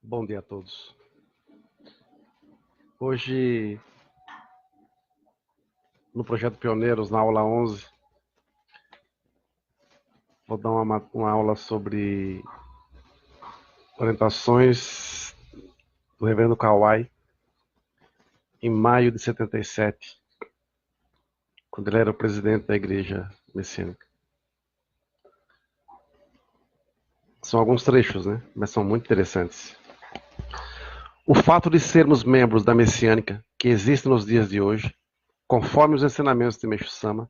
Bom dia a todos. Hoje, no Projeto Pioneiros, na aula 11, vou dar uma aula sobre orientações do Reverendo Kawai, em maio de 77, quando ele era o presidente da Igreja Messiânica. São alguns trechos, né? Mas são muito interessantes. O fato de sermos membros da Messiânica, que existe nos dias de hoje, conforme os ensinamentos de Meixo Sama,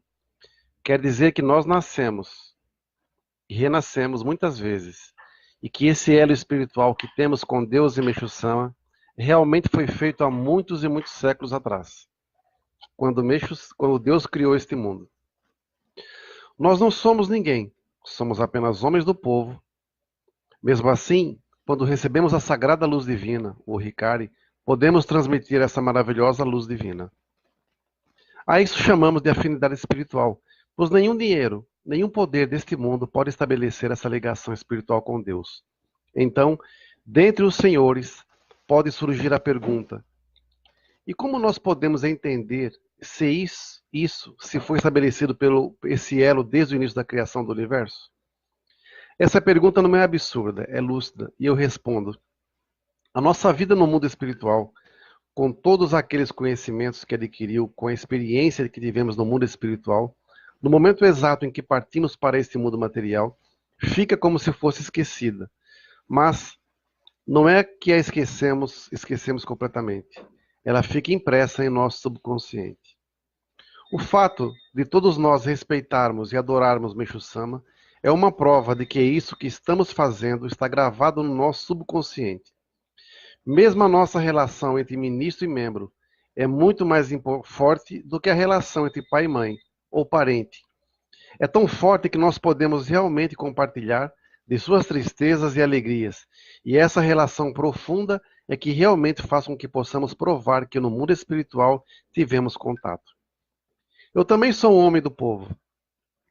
quer dizer que nós nascemos e renascemos muitas vezes, e que esse elo espiritual que temos com Deus e Meixo Sama realmente foi feito há muitos e muitos séculos atrás, quando Deus criou este mundo. Nós não somos ninguém, somos apenas homens do povo. Mesmo assim, quando recebemos a sagrada luz divina, o Hikari, podemos transmitir essa maravilhosa luz divina. A isso chamamos de afinidade espiritual, pois nenhum dinheiro, nenhum poder deste mundo pode estabelecer essa ligação espiritual com Deus. Então, dentre os senhores, pode surgir a pergunta: e como nós podemos entender se isso se foi estabelecido pelo esse elo desde o início da criação do universo? Essa pergunta não é absurda, é lúcida, e eu respondo: a nossa vida no mundo espiritual, com todos aqueles conhecimentos que adquiriu, com a experiência que tivemos no mundo espiritual, no momento exato em que partimos para este mundo material, fica como se fosse esquecida. Mas não é que a esquecemos completamente. Ela fica impressa em nosso subconsciente. O fato de todos nós respeitarmos e adorarmos Meixo Sama é uma prova de que isso que estamos fazendo está gravado no nosso subconsciente. Mesmo a nossa relação entre ministro e membro é muito mais forte do que a relação entre pai e mãe, ou parente. É tão forte que nós podemos realmente compartilhar de suas tristezas e alegrias, e essa relação profunda é que realmente faz com que possamos provar que no mundo espiritual tivemos contato. Eu também sou um homem do povo,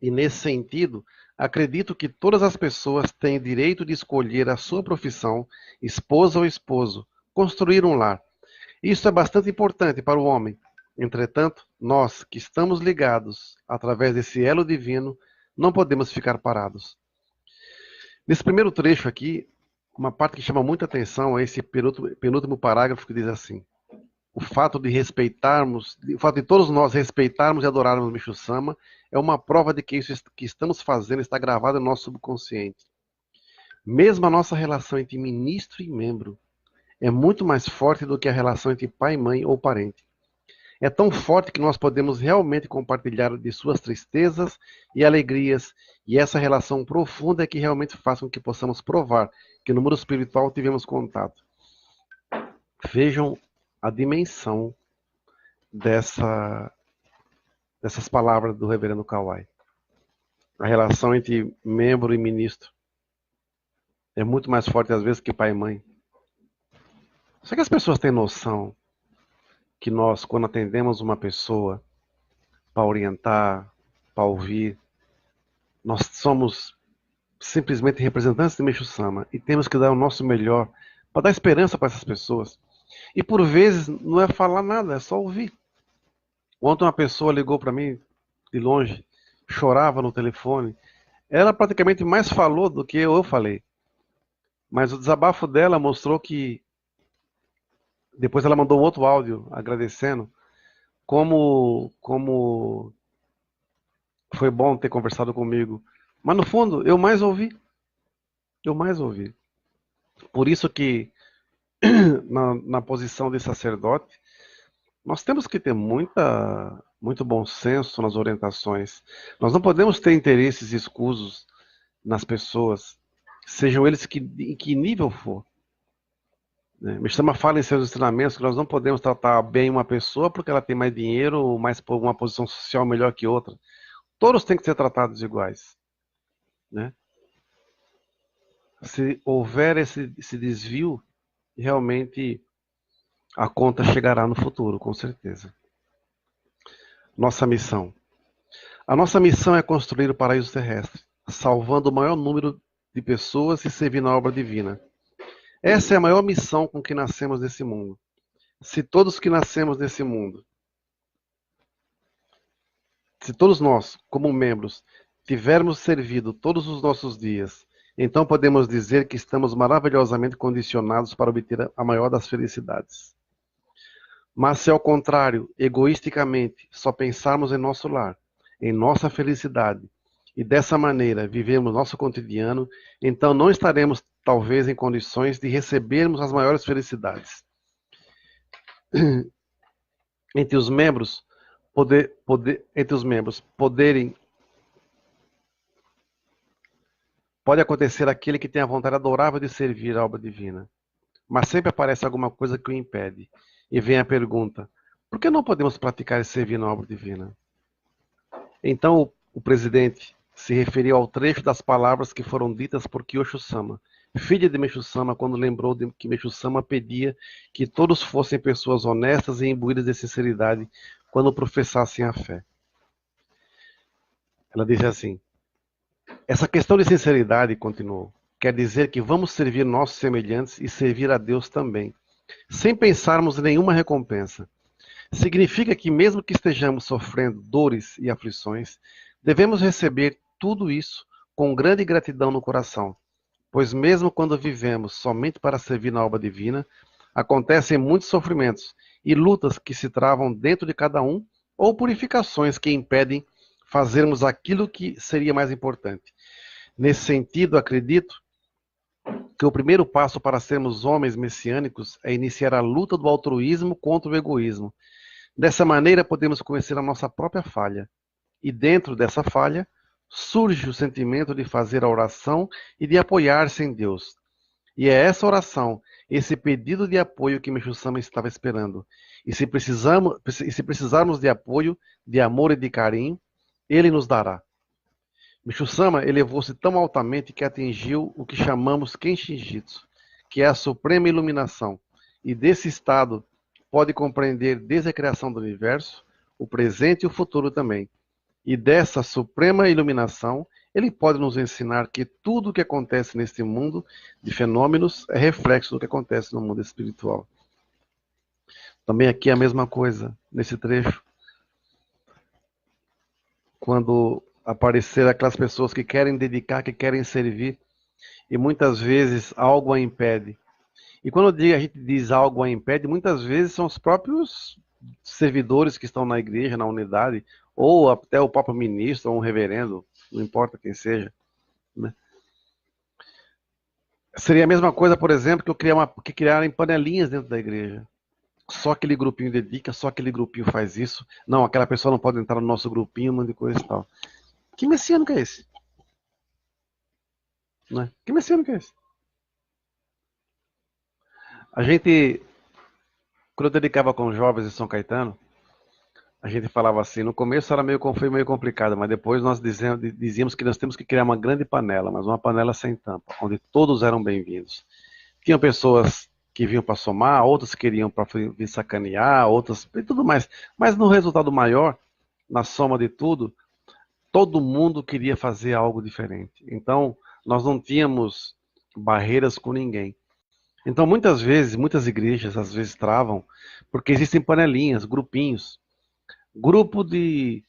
e nesse sentido, acredito que todas as pessoas têm direito de escolher a sua profissão, esposa ou esposo, construir um lar. Isso é bastante importante para o homem. Entretanto, nós que estamos ligados através desse elo divino, não podemos ficar parados. Nesse primeiro trecho aqui, uma parte que chama muita atenção é esse penúltimo parágrafo que diz assim: o fato de todos nós respeitarmos e adorarmos Meixo Sama é uma prova de que isso que estamos fazendo está gravado no nosso subconsciente. Mesmo a nossa relação entre ministro e membro é muito mais forte do que a relação entre pai, mãe ou parente. É tão forte que nós podemos realmente compartilhar de suas tristezas e alegrias, e essa relação profunda é que realmente faz com que possamos provar que no mundo espiritual tivemos contato. Vejam a dimensão dessas palavras do Reverendo Kawai. A relação entre membro e ministro é muito mais forte às vezes que pai e mãe. Só que as pessoas têm noção que nós, quando atendemos uma pessoa para orientar, para ouvir, nós somos simplesmente representantes de Meixo Sama e temos que dar o nosso melhor para dar esperança para essas pessoas. E por vezes não é falar nada, é só ouvir. Ontem uma pessoa ligou para mim de longe, chorava no telefone. Ela praticamente mais falou do que eu falei. Mas o desabafo dela mostrou que depois ela mandou um outro áudio agradecendo como foi bom ter conversado comigo. Mas no fundo, eu mais ouvi. Eu mais ouvi. Por isso que na posição de sacerdote, nós temos que ter muito bom senso nas orientações. Nós não podemos ter interesses escusos nas pessoas, sejam eles em que nível for. Meixo Sama fala em seus ensinamentos que nós não podemos tratar bem uma pessoa porque ela tem mais dinheiro ou mais uma posição social melhor que outra. Todos têm que ser tratados iguais. Né? Se houver esse desvio, realmente a conta chegará no futuro, com certeza. Nossa missão. A nossa missão é construir o paraíso terrestre, salvando o maior número de pessoas e servindo a obra divina. Essa é a maior missão com que nascemos nesse mundo. Se todos que nascemos nesse mundo, se todos nós, como membros, tivermos servido todos os nossos dias, então podemos dizer que estamos maravilhosamente condicionados para obter a maior das felicidades. Mas se ao contrário, egoisticamente, só pensarmos em nosso lar, em nossa felicidade, e dessa maneira vivemos nosso cotidiano, então não estaremos talvez em condições de recebermos as maiores felicidades. Entre os membros pode acontecer aquele que tem a vontade adorável de servir a obra divina, mas sempre aparece alguma coisa que o impede. E vem a pergunta: por que não podemos praticar e servir na obra divina? Então o presidente se referiu ao trecho das palavras que foram ditas por Kiyosho-sama, filha de Meishu-sama, quando lembrou de que Meishu-sama pedia que todos fossem pessoas honestas e imbuídas de sinceridade quando professassem a fé. Ela disse assim: essa questão de sinceridade, continuou, quer dizer que vamos servir nossos semelhantes e servir a Deus também, sem pensarmos em nenhuma recompensa. Significa que mesmo que estejamos sofrendo dores e aflições, devemos receber tudo isso com grande gratidão no coração, pois mesmo quando vivemos somente para servir na obra divina, acontecem muitos sofrimentos e lutas que se travam dentro de cada um, ou purificações que impedem fazermos aquilo que seria mais importante. Nesse sentido, acredito que o primeiro passo para sermos homens messiânicos é iniciar a luta do altruísmo contra o egoísmo. Dessa maneira, podemos conhecer a nossa própria falha. E dentro dessa falha, surge o sentimento de fazer a oração e de apoiar-se em Deus. E é essa oração, esse pedido de apoio que Meishu-sama estava esperando. E se precisarmos de apoio, de amor e de carinho, Ele nos dará. Meishu-sama elevou-se tão altamente que atingiu o que chamamos Kenshin Jitsu, que é a suprema iluminação. E desse estado pode compreender desde a criação do universo, o presente e o futuro também. E dessa suprema iluminação, ele pode nos ensinar que tudo o que acontece neste mundo de fenômenos é reflexo do que acontece no mundo espiritual. Também aqui é a mesma coisa, nesse trecho. Quando aparecer aquelas pessoas que querem dedicar, que querem servir, e muitas vezes algo a impede. E quando a gente diz algo a impede, muitas vezes são os próprios servidores que estão na igreja, na unidade, ou até o próprio ministro, ou um reverendo, não importa quem seja. Né? Seria a mesma coisa, por exemplo, que criarem panelinhas dentro da igreja. Só aquele grupinho dedica, só aquele grupinho faz isso. Não, aquela pessoa não pode entrar no nosso grupinho, um monte de coisa e tal. Que messiânico é esse? Né? Que messiânico é esse? A gente, quando eu dedicava com os jovens em São Caetano, a gente falava assim, no começo foi meio complicado, mas depois nós dizíamos que nós temos que criar uma grande panela, mas uma panela sem tampa, onde todos eram bem-vindos. Tinham pessoas que vinham para somar, outras queriam para vir sacanear, outras e tudo mais. Mas no resultado maior, na soma de tudo, todo mundo queria fazer algo diferente. Então, nós não tínhamos barreiras com ninguém. Então, muitas vezes, muitas igrejas às vezes travam, porque existem panelinhas, grupinhos. Grupo de...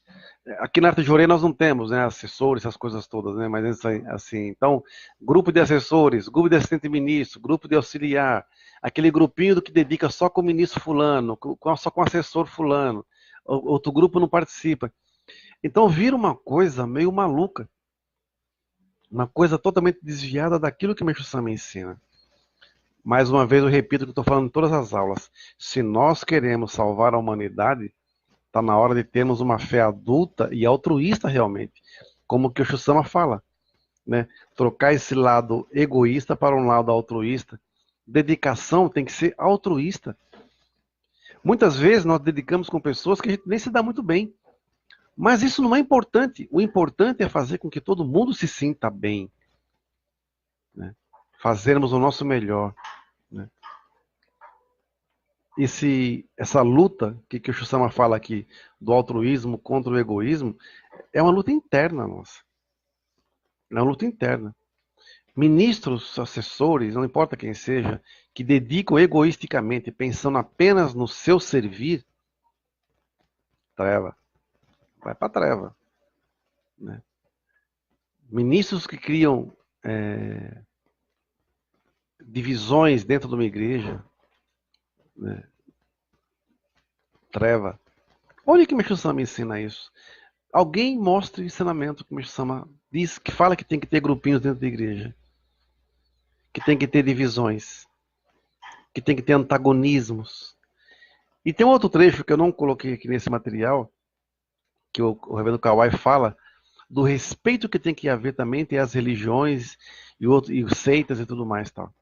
Aqui na Arte Jorei nós não temos, né, assessores, essas coisas todas, né, mas assim, então, grupo de assessores, grupo de assistente-ministro, grupo de auxiliar, aquele grupinho do que dedica só com o ministro fulano, só com o assessor fulano, outro grupo não participa. Então vira uma coisa meio maluca, uma coisa totalmente desviada daquilo que Meishu-sama ensina. Mais uma vez eu repito o que eu estou falando em todas as aulas, se nós queremos salvar a humanidade, está na hora de termos uma fé adulta e altruísta realmente, como que o Meishu-sama fala, né? Trocar esse lado egoísta para um lado altruísta. Dedicação tem que ser altruísta. Muitas vezes nós dedicamos com pessoas que a gente nem se dá muito bem, mas isso não é importante. O importante é fazer com que todo mundo se sinta bem, né? Fazermos o nosso melhor, né? Essa luta que o Meishu-sama fala aqui, do altruísmo contra o egoísmo, é uma luta interna nossa. É uma luta interna. Ministros, assessores, não importa quem seja, que dedicam egoisticamente, pensando apenas no seu servir, treva, vai para treva. Né? Ministros que criam divisões dentro de uma igreja, né? Treva. Onde que Meixo Sama ensina isso? Alguém mostra o ensinamento que Meixo Sama diz, que fala que tem que ter grupinhos dentro da igreja, que tem que ter divisões, que tem que ter antagonismos. E tem um outro trecho que eu não coloquei aqui nesse material, que o Reverendo Kawai fala do respeito que tem que haver também entre as religiões e os seitas e tudo mais, tal.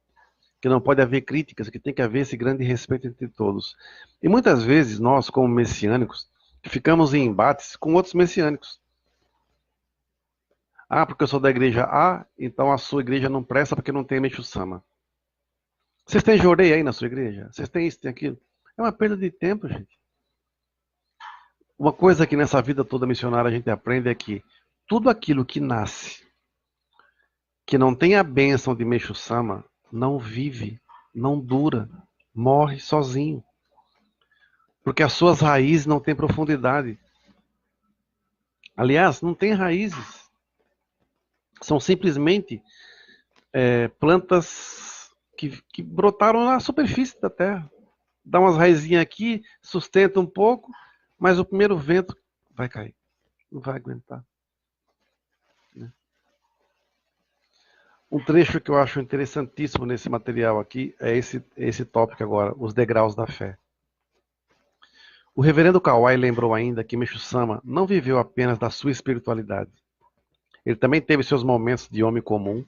Que não pode haver críticas, que tem que haver esse grande respeito entre todos. E muitas vezes nós, como messiânicos, ficamos em embates com outros messiânicos. Ah, porque eu sou da igreja A, então a sua igreja não presta porque não tem Meixo Sama. Vocês têm jorei aí na sua igreja? Vocês têm isso, têm aquilo? É uma perda de tempo, gente. Uma coisa que nessa vida toda missionária a gente aprende é que tudo aquilo que nasce, que não tem a bênção de Meixo Sama, não vive, não dura, morre sozinho. Porque as suas raízes não têm profundidade. Aliás, não tem raízes. São simplesmente plantas que brotaram na superfície da terra. Dá umas raizinhas aqui, sustenta um pouco, mas o primeiro vento vai cair. Não vai aguentar. Um trecho que eu acho interessantíssimo nesse material aqui é esse tópico agora, os degraus da fé. O reverendo Kawai lembrou ainda que Meixo Sama não viveu apenas da sua espiritualidade. Ele também teve seus momentos de homem comum,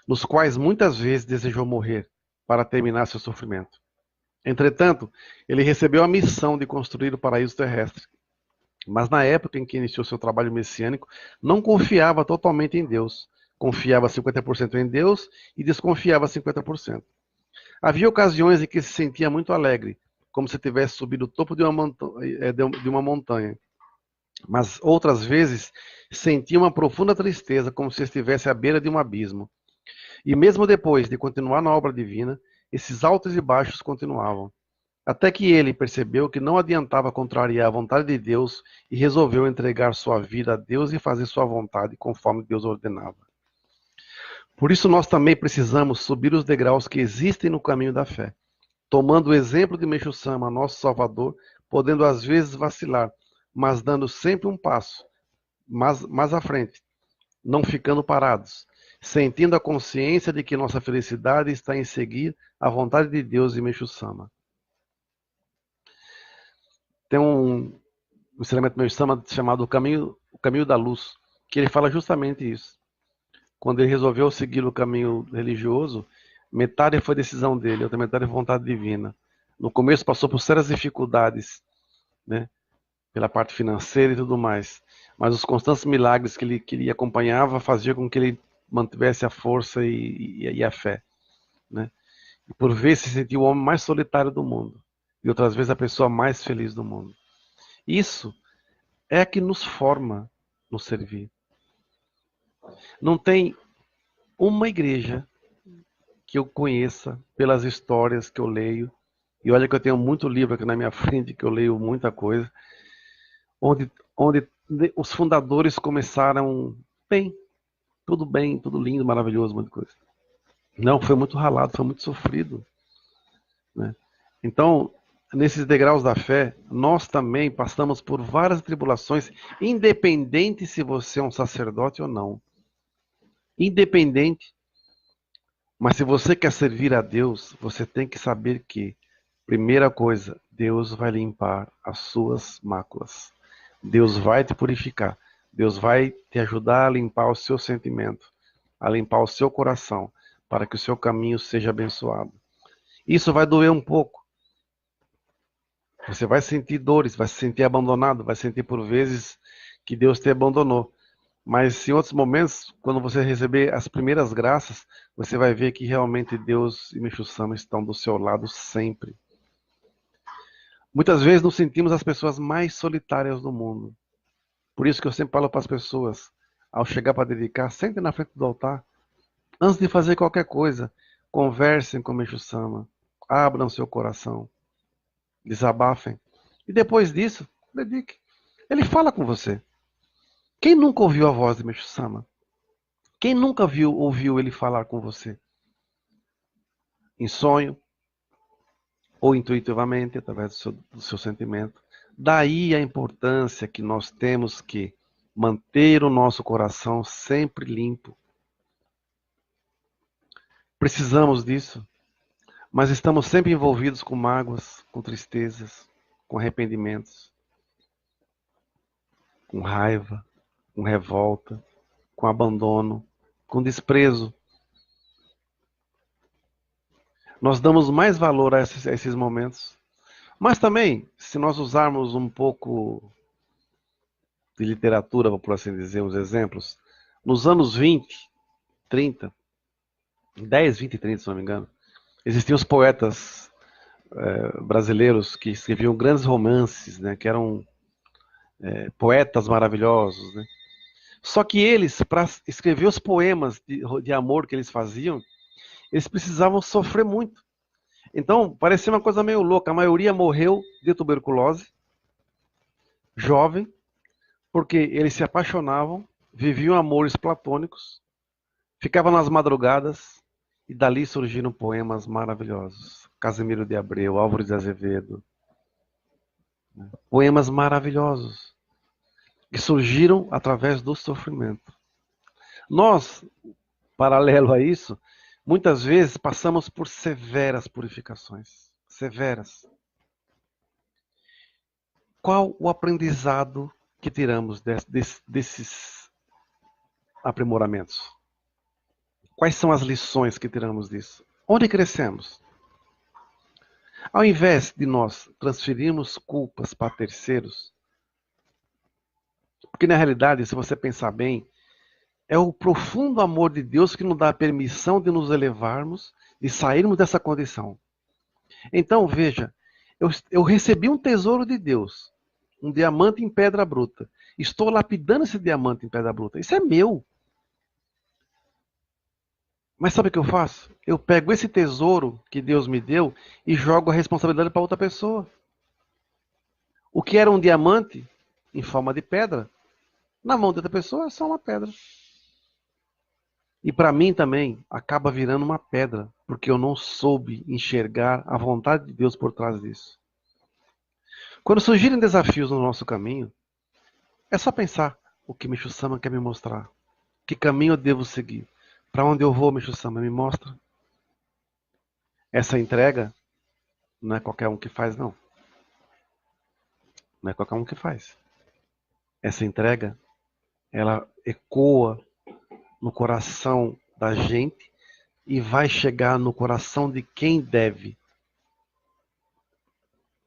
nos quais muitas vezes desejou morrer para terminar seu sofrimento. Entretanto, ele recebeu a missão de construir o paraíso terrestre. Mas na época em que iniciou seu trabalho messiânico, não confiava totalmente em Deus. Confiava 50% em Deus e desconfiava 50%. Havia ocasiões em que se sentia muito alegre, como se tivesse subido o topo de uma montanha. Mas outras vezes sentia uma profunda tristeza, como se estivesse à beira de um abismo. E mesmo depois de continuar na obra divina, esses altos e baixos continuavam. Até que ele percebeu que não adiantava contrariar a vontade de Deus e resolveu entregar sua vida a Deus e fazer sua vontade conforme Deus ordenava. Por isso nós também precisamos subir os degraus que existem no caminho da fé, tomando o exemplo de Meixo Sama, nosso Salvador, podendo às vezes vacilar, mas dando sempre um passo mais à frente, não ficando parados, sentindo a consciência de que nossa felicidade está em seguir a vontade de Deus e Meixo Sama. Tem um ensinamento do Meixo Sama chamado o caminho da Luz, que ele fala justamente isso. Quando ele resolveu seguir o caminho religioso, metade foi decisão dele, outra metade foi vontade divina. No começo passou por sérias dificuldades, né, pela parte financeira e tudo mais. Mas os constantes milagres que ele acompanhava faziam com que ele mantivesse a força e a fé. Né? E por vezes se sentia o homem mais solitário do mundo. E outras vezes a pessoa mais feliz do mundo. Isso é que nos forma no servir. Não tem uma igreja que eu conheça pelas histórias que eu leio, e olha que eu tenho muito livro aqui na minha frente, que eu leio muita coisa, onde os fundadores começaram bem, tudo lindo, maravilhoso, muita coisa. Não, foi muito ralado, foi muito sofrido. Né? Então, nesses degraus da fé, nós também passamos por várias tribulações, independente se você é um sacerdote ou não. Independente. Mas se você quer servir a Deus, você tem que saber que, primeira coisa, Deus vai limpar as suas máculas. Deus vai te purificar. Deus vai te ajudar a limpar o seu sentimento, a limpar o seu coração, para que o seu caminho seja abençoado. Isso vai doer um pouco. Você vai sentir dores, vai se sentir abandonado, vai sentir por vezes que Deus te abandonou. Mas em outros momentos, quando você receber as primeiras graças, você vai ver que realmente Deus e Meixo Sama estão do seu lado sempre. Muitas vezes nos sentimos as pessoas mais solitárias do mundo. Por isso que eu sempre falo para as pessoas, ao chegar para dedicar, sentem na frente do altar, Antes de fazer qualquer coisa, conversem com o Meixo Sama. Abram seu coração. Desabafem. E depois disso, dedique. Ele fala com você. Quem nunca ouviu a voz de Meixo Sama? Quem nunca ouviu ele falar com você? Em sonho ou intuitivamente, através do seu sentimento. Daí a importância que nós temos que manter o nosso coração sempre limpo. Precisamos disso, mas estamos sempre envolvidos com mágoas, com tristezas, com arrependimentos, com raiva, com revolta, com abandono, com desprezo. Nós damos mais valor a esses momentos. Mas também, se nós usarmos um pouco de literatura, por assim dizer, uns exemplos, nos anos 20, 30, 10, 20 e 30, se não me engano, existiam os poetas brasileiros que escreviam grandes romances, né, que eram poetas maravilhosos, né? Só que eles, para escrever os poemas de amor que eles faziam, eles precisavam sofrer muito. Então, parecia uma coisa meio louca. A maioria morreu de tuberculose, jovem, porque eles se apaixonavam, viviam amores platônicos, ficavam nas madrugadas, e dali surgiram poemas maravilhosos. Casimiro de Abreu, Álvares de Azevedo. Poemas maravilhosos, que surgiram através do sofrimento. Nós, paralelo a isso, muitas vezes passamos por severas purificações. Severas. Qual o aprendizado que tiramos desses aprimoramentos? Quais são as lições que tiramos disso? Onde crescemos? Ao invés de nós transferirmos culpas para terceiros, porque na realidade, se você pensar bem, é o profundo amor de Deus que nos dá a permissão de nos elevarmos, de sairmos dessa condição. Então, veja, eu recebi um tesouro de Deus, um diamante em pedra bruta. Estou lapidando esse diamante em pedra bruta. Isso é meu. Mas sabe o que eu faço? Eu pego esse tesouro que Deus me deu e jogo a responsabilidade para outra pessoa. O que era um diamante em forma de pedra, na mão de outra pessoa é só uma pedra. E para mim também acaba virando uma pedra, porque eu não soube enxergar a vontade de Deus por trás disso. Quando surgirem desafios no nosso caminho, é só pensar o que Meixo Sama quer me mostrar. Que caminho eu devo seguir? Para onde eu vou, Meixo Sama? Me mostra. Essa entrega não é qualquer um que faz, não. Não é qualquer um que faz. Essa entrega, ela ecoa no coração da gente e vai chegar no coração de quem deve.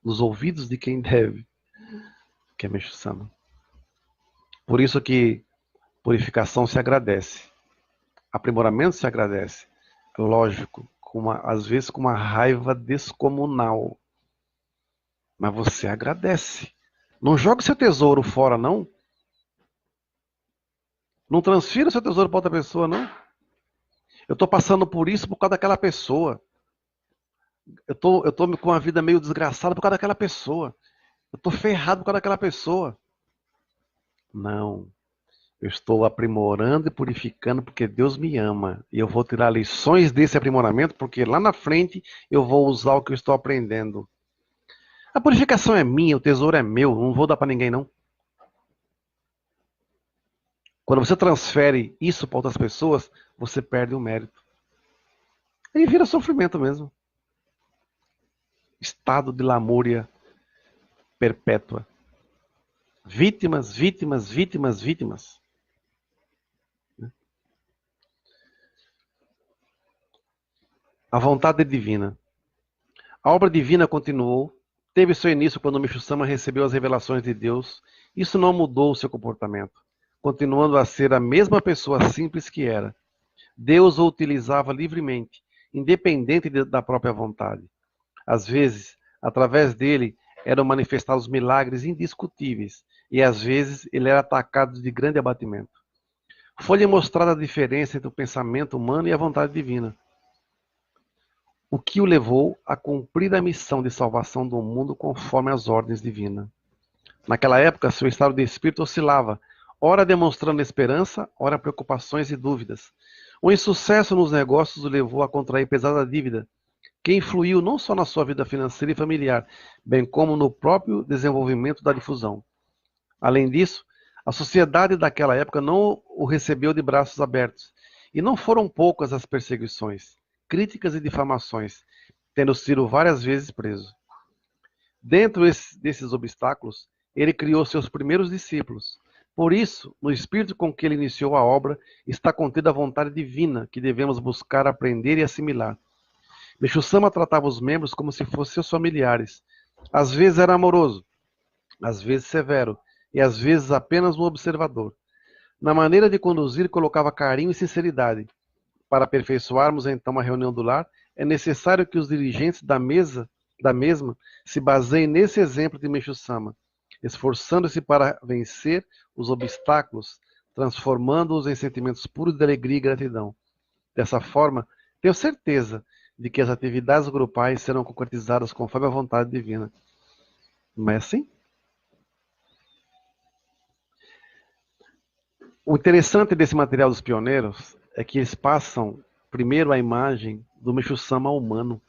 Nos ouvidos de quem deve. Que é Meixo Sama. Por isso que purificação se agradece. Aprimoramento se agradece. Lógico, às vezes com uma raiva descomunal. Mas você agradece. Não joga seu tesouro fora, não. Não transfira seu tesouro para outra pessoa, não. Eu estou passando por isso por causa daquela pessoa. Eu tô com uma vida meio desgraçada por causa daquela pessoa. Eu estou ferrado por causa daquela pessoa. Não. Eu estou aprimorando e purificando porque Deus me ama. E eu vou tirar lições desse aprimoramento porque lá na frente eu vou usar o que eu estou aprendendo. A purificação é minha, o tesouro é meu. Não vou dar para ninguém, não. Quando você transfere isso para outras pessoas, você perde o mérito. Aí vira sofrimento mesmo. Estado de lamúria perpétua. Vítimas, vítimas, vítimas, vítimas. A vontade divina. A obra divina continuou, teve seu início quando Meixo Sama recebeu as revelações de Deus. Isso não mudou o seu comportamento, continuando a ser a mesma pessoa simples que era. Deus o utilizava livremente, independente da própria vontade. Às vezes, através dele, eram manifestados milagres indiscutíveis, e às vezes ele era atacado de grande abatimento. Foi-lhe mostrada a diferença entre o pensamento humano e a vontade divina, o que o levou a cumprir a missão de salvação do mundo conforme as ordens divinas. Naquela época, seu estado de espírito oscilava, ora demonstrando esperança, ora preocupações e dúvidas. O insucesso nos negócios o levou a contrair pesada dívida, que influiu não só na sua vida financeira e familiar, bem como no próprio desenvolvimento da difusão. Além disso, a sociedade daquela época não o recebeu de braços abertos, e não foram poucas as perseguições, críticas e difamações, tendo sido várias vezes preso. Dentro desses obstáculos, ele criou seus primeiros discípulos. Por isso, no espírito com que ele iniciou a obra, está contida a vontade divina que devemos buscar aprender e assimilar. Meixo Sama tratava os membros como se fossem seus familiares. Às vezes era amoroso, às vezes severo, e às vezes apenas um observador. Na maneira de conduzir, colocava carinho e sinceridade. Para aperfeiçoarmos então a reunião do lar, é necessário que os dirigentes da mesma se baseiem nesse exemplo de Meixo Sama, esforçando-se para vencer os obstáculos, transformando-os em sentimentos puros de alegria e gratidão. Dessa forma, tenho certeza de que as atividades grupais serão concretizadas conforme a vontade divina. Não é assim? O interessante desse material dos pioneiros é que eles passam primeiro a imagem do Meixo Sama humano.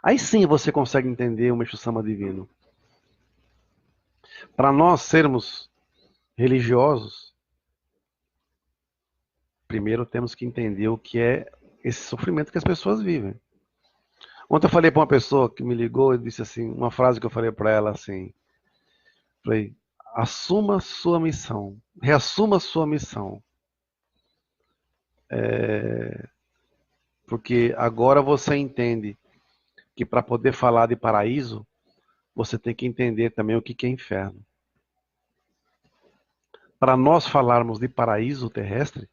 Aí sim você consegue entender o Meixo Sama divino. Para nós sermos religiosos, primeiro temos que entender o que é esse sofrimento que as pessoas vivem. Ontem eu falei para uma pessoa que me ligou e disse assim, uma frase que eu falei para ela assim, falei, assuma sua missão, reassuma sua missão. Porque agora você entende que para poder falar de paraíso, você tem que entender também o que é inferno. Para nós falarmos de paraíso terrestre,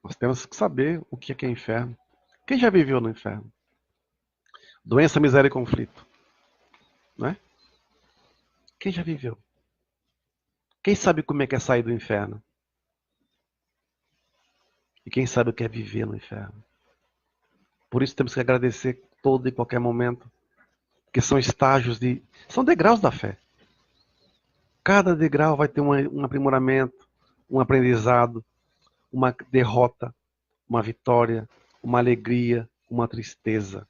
nós temos que saber o que é inferno. Quem já viveu no inferno? Doença, miséria e conflito. Né? Quem já viveu? Quem sabe como é que é sair do inferno? E quem sabe o que é viver no inferno? Por isso temos que agradecer todo e qualquer momento. Porque são estágios são degraus da fé. Cada degrau vai ter um aprimoramento, um aprendizado, uma derrota, uma vitória, uma alegria, uma tristeza.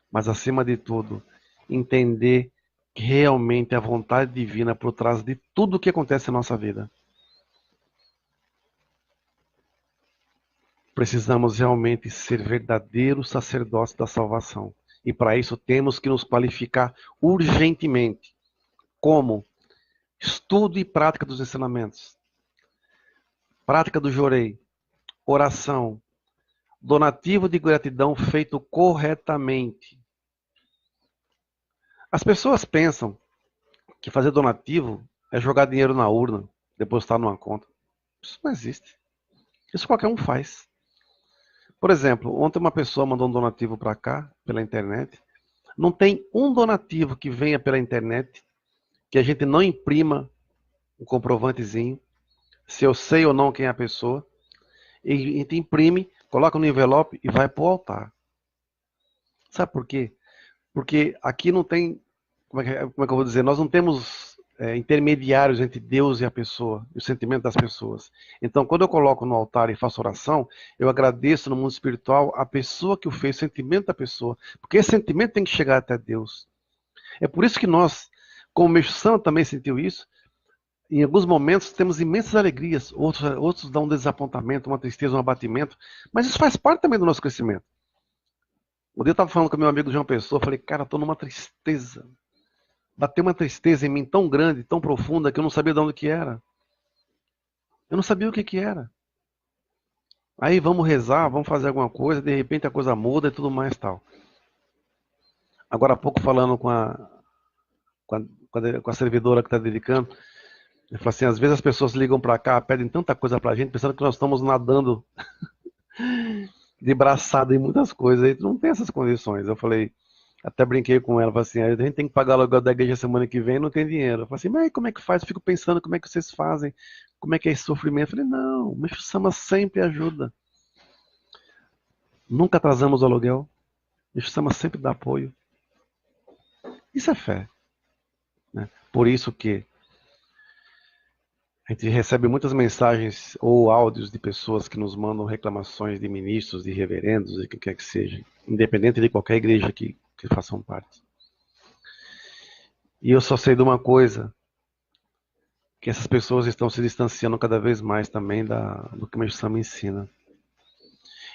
Mas acima de tudo, entender que realmente a vontade divina por trás de tudo o que acontece na nossa vida. Precisamos realmente ser verdadeiros sacerdotes da salvação. E para isso temos que nos qualificar urgentemente. Como? Estudo e prática dos ensinamentos. Prática do jorei. Oração. Donativo de gratidão feito corretamente. As pessoas pensam que fazer donativo é jogar dinheiro na urna, depositar numa conta. Isso não existe. Isso qualquer um faz. Por exemplo, ontem uma pessoa mandou um donativo para cá, pela internet. Não tem um donativo que venha pela internet que a gente não imprima um comprovantezinho, se eu sei ou não quem é a pessoa, e a gente imprime, coloca no envelope e vai para o altar. Sabe por quê? Porque aqui não tem, como é que eu vou dizer, nós não temos intermediários entre Deus e a pessoa, e o sentimento das pessoas. Então, quando eu coloco no altar e faço oração, eu agradeço no mundo espiritual a pessoa que o fez, o sentimento da pessoa, porque esse sentimento tem que chegar até Deus. É por isso que nós, como Meixo Sama também sentiu isso, em alguns momentos temos imensas alegrias, outros dão um desapontamento, uma tristeza, um abatimento, mas isso faz parte também do nosso crescimento. Um dia eu estava falando com meu amigo João Pessoa, falei, cara, estou numa tristeza. Bateu uma tristeza em mim tão grande, tão profunda, que eu não sabia de onde que era. Eu não sabia o que era. Aí vamos rezar, vamos fazer alguma coisa, de repente a coisa muda e tudo mais e tal. Agora há pouco falando com a servidora que está dedicando, ele falou assim, às vezes as pessoas ligam para cá, pedem tanta coisa para a gente, pensando que nós estamos nadando de braçada em muitas coisas, e não tem essas condições. Eu falei, Até brinquei com ela, falei assim, a gente tem que pagar o aluguel da igreja semana que vem, não tem dinheiro. Eu falei assim, mas como é que faz? Eu fico pensando como é que vocês fazem, como é que é esse sofrimento. Eu falei, não, o Meixo Sama sempre ajuda. Nunca atrasamos o aluguel, o Meixo Sama sempre dá apoio. Isso é fé, né? Por isso que a gente recebe muitas mensagens ou áudios de pessoas que nos mandam reclamações de ministros, de reverendos, de quem quer que seja, independente de qualquer igreja que façam parte. E eu só sei de uma coisa, que essas pessoas estão se distanciando cada vez mais também do que o Meixo Sama ensina.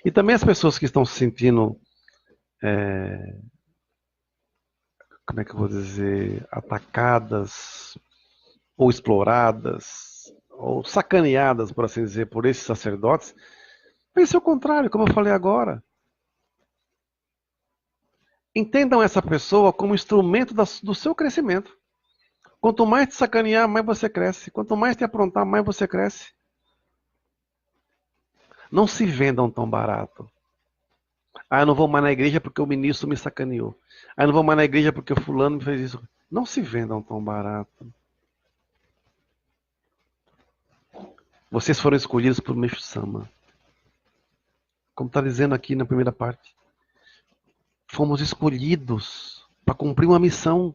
E também as pessoas que estão se sentindo, como é que eu vou dizer, atacadas, ou exploradas, ou sacaneadas, por assim dizer, por esses sacerdotes, pense ao contrário, como eu falei agora. Entendam essa pessoa como instrumento do seu crescimento. Quanto mais te sacanear, mais você cresce. Quanto mais te aprontar, mais você cresce. Não se vendam tão barato. Ah, eu não vou mais na igreja porque o ministro me sacaneou. Ah, eu não vou mais na igreja porque o fulano me fez isso. Não se vendam tão barato. Vocês foram escolhidos por Meixo Sama. Como está dizendo aqui na primeira parte. Fomos escolhidos para cumprir uma missão.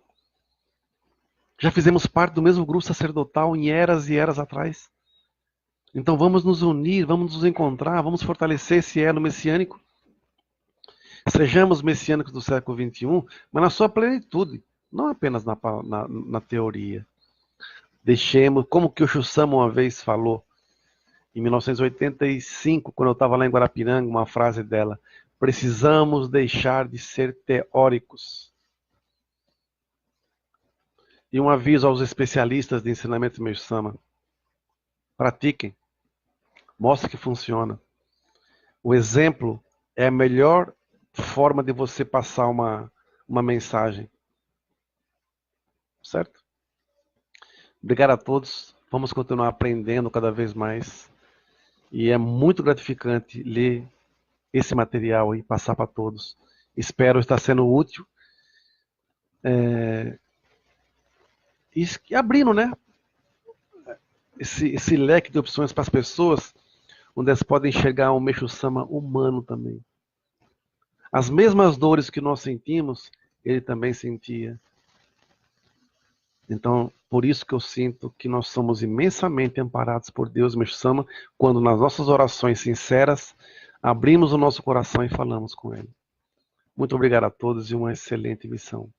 Já fizemos parte do mesmo grupo sacerdotal em eras e eras atrás. Então vamos nos unir, vamos nos encontrar, vamos fortalecer esse elo messiânico. Sejamos messiânicos do século XXI, mas na sua plenitude, não apenas na teoria. Deixemos, como que o Xussama uma vez falou, em 1985, quando eu estava lá em Guarapiranga, uma frase dela: precisamos deixar de ser teóricos. E um aviso aos especialistas de ensinamento Meixo Sama: pratiquem, mostre que funciona. O exemplo é a melhor forma de você passar uma mensagem. Certo? Obrigado a todos. Vamos continuar aprendendo cada vez mais. E é muito gratificante ler esse material e passar para todos. Espero estar sendo útil. E abrindo, né? Esse leque de opções para as pessoas, onde elas podem enxergar um Meixo Sama humano também. As mesmas dores que nós sentimos, ele também sentia. Então, por isso que eu sinto que nós somos imensamente amparados por Deus, Meixo Sama, quando nas nossas orações sinceras, abrimos o nosso coração e falamos com Ele. Muito obrigado a todos e uma excelente missão.